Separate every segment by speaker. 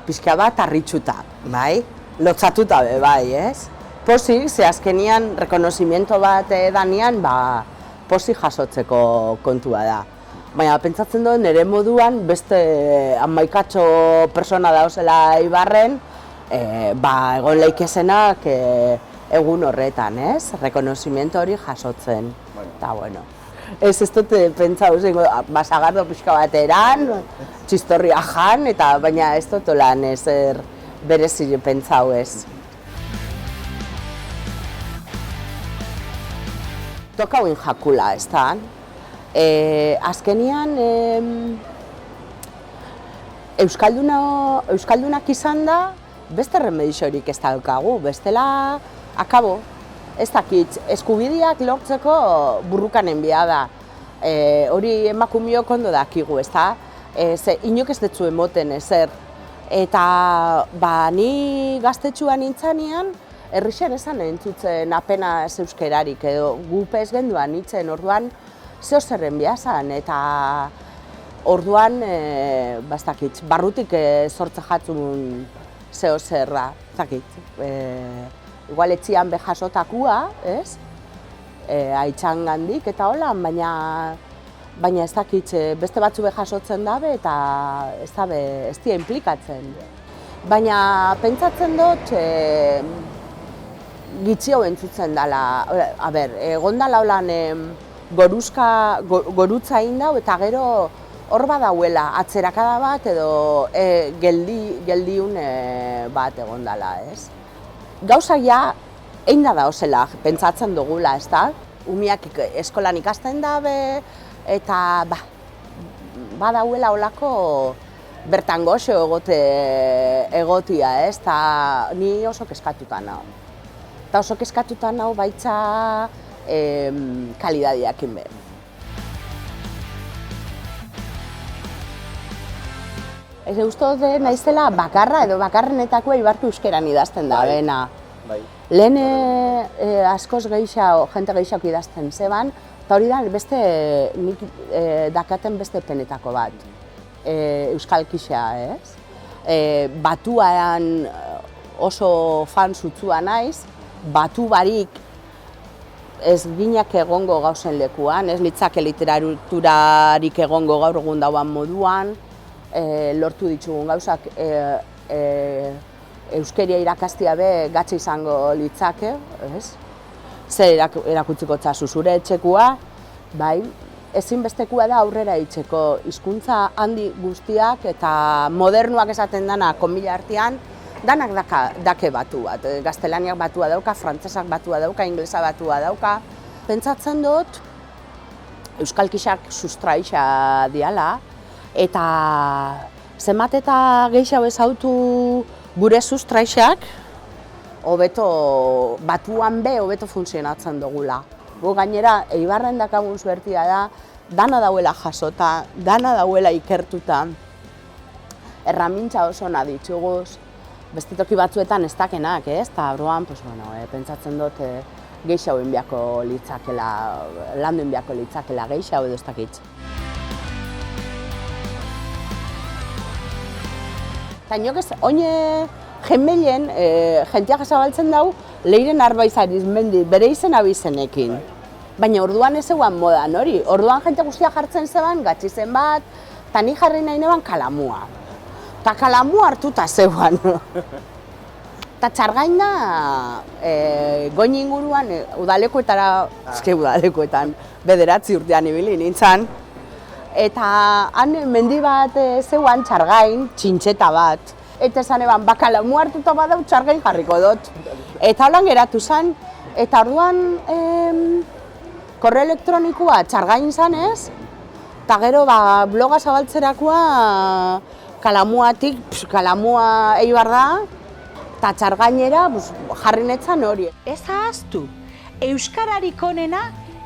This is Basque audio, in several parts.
Speaker 1: pixka bat harritxuta, bai? Lotzatuta be, bai, ez? Pozik, ze azkenian, rekonozimiento bat danean, pozik jasotzeko kontua da. Baina, pentsatzen dut, nire moduan, beste amaikatxo persona dauzela Ibarren, egon leikesenak egun horretan, ez? Rekonozimiento hori jasotzen. Eta, bueno, ez dut pentsau, sagardo pixka bateran, txistorria jan, baina ez dut lan ezer berezi pentsau ez. Toka huen jakula, ez da? Azkenian, Euskaldunak izan da, beste remedixorik ez daukagu, bestela, akabo. Ez dakit, eskubideak lortzeko burrukanen bia da. Hori emakumeok ondo dakigu, ez da? Inok ez detzu emoten ezer. Eta ni gaztetxuan nintzanean, herrixen esan entzutzen apenas euskerarik edo gupez genduan nintzen, orduan zeo zerren biazan, eta orduan, ez dakit, barrutik sortze jatzun zeo zerra, ez dakit. Igual etxian behasotakua, ez? Aitxan gandik eta hola, baina ez dakit, beste batzu behasotzen dabe eta ez dira implikatzen. Baina pentsatzen dut, gitxio entzutzen dela, egon dela holan gorutza egin dau eta gero hor badauela atzerakada bat edo geldiun bat egon dela, ez? Gauzak ja, egin da dauzela, pentsatzen dugula, ez da? Umiak eskolan ikasten dabe, eta badauela holako bertan goxo egotia, ez? Eta ni oso keskatuta nau. Eta oso keskatuta nau baitza kalidadiakin be. Ez uste dut naizela bakarra edo bakarrenetakoa Ibarko euskeran idazten da, bena. Lehen askoz gehiago, jente gehiago idazten zeban, eta hori da beste, nik dakaten beste penetako bat, euskal kixea, ez? Batuan oso fan zutzua naiz, batu barik ez ginak egongo gauzen lekuan, ez litzake literaturarik egongo gaur egun dauan moduan, lortu ditugun gauzak euskeria irakastia be gatza izango litzake, ez? Zer erakutziko txasu zure etxekua, bai, ezinbestekua da aurrera itxeko hizkuntza handi guztiak eta modernuak esaten dana konbila artean, danak dake batu bat, gaztelaniak batua dauka, frantzesak batua dauka, inglesa batua dauka. Pentsatzen dut, euskal kixak sustraixa diala, eta zenbat eta gehiago ezautu gure sustraixak, hobeto batuan be hobeto funtzionatzen dugula. Gu gainera, Eibarren dakagun zuertia da, dana dauela jasota, dana dauela ikertuta, erramintza oso naditxuguz, beste toki batzuetan ez dakenak, ez? Eta orduan, pentsatzen dut gehiago inbiako litzakela, landu inbiako litzakela gehiago edo ez dakit. Eta inok ez, oine jenbeilen, jentiak zabaltzen dau, Leiren Arbaizariz-Mendi bere izen abizenekin. Baina orduan ez eguan modan hori, orduan jente guztia jartzen zeban, gatxizen bat, eta ni jarri nahi neban kalamua. Eta kalamua hartuta zegoan. Eta txargain da, goin inguruan, udalekoetan, bederatzi urtean ibili nintzen. Eta han mendi bat zegoan txargain, txintxeta bat. Eta esan eban, kalamu hartuta badau txargain jarriko dut. Eta holan geratu zen, eta orduan korreo elektronikoa txargain zanez, eta gero bloga zabaltzerakoa kalamuatik, kalamua Eibar da, eta txargainera jarri netzan hori.
Speaker 2: Ez ahaztu, euskararik onena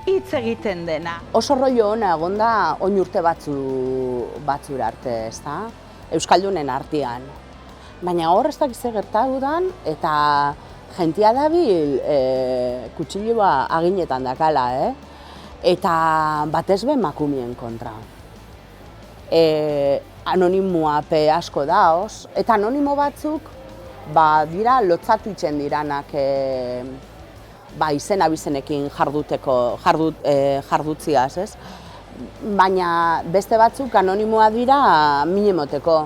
Speaker 2: hitz egiten dena.
Speaker 1: Oso rollo ona egon da oin urte batzura arte, ez da? Euskaldunen artean. Baina hor ez dakiz gertatu dan, eta jentia dabil kutsilloa aginetan dakala, eta batez be emakumeen kontra. anonimoa pe asko daoz, eta anonimo batzuk dira lotzatu itzen diranak izen abizenekin jardutziaz, ez? Baina beste batzuk anonimoa dira min emoteko.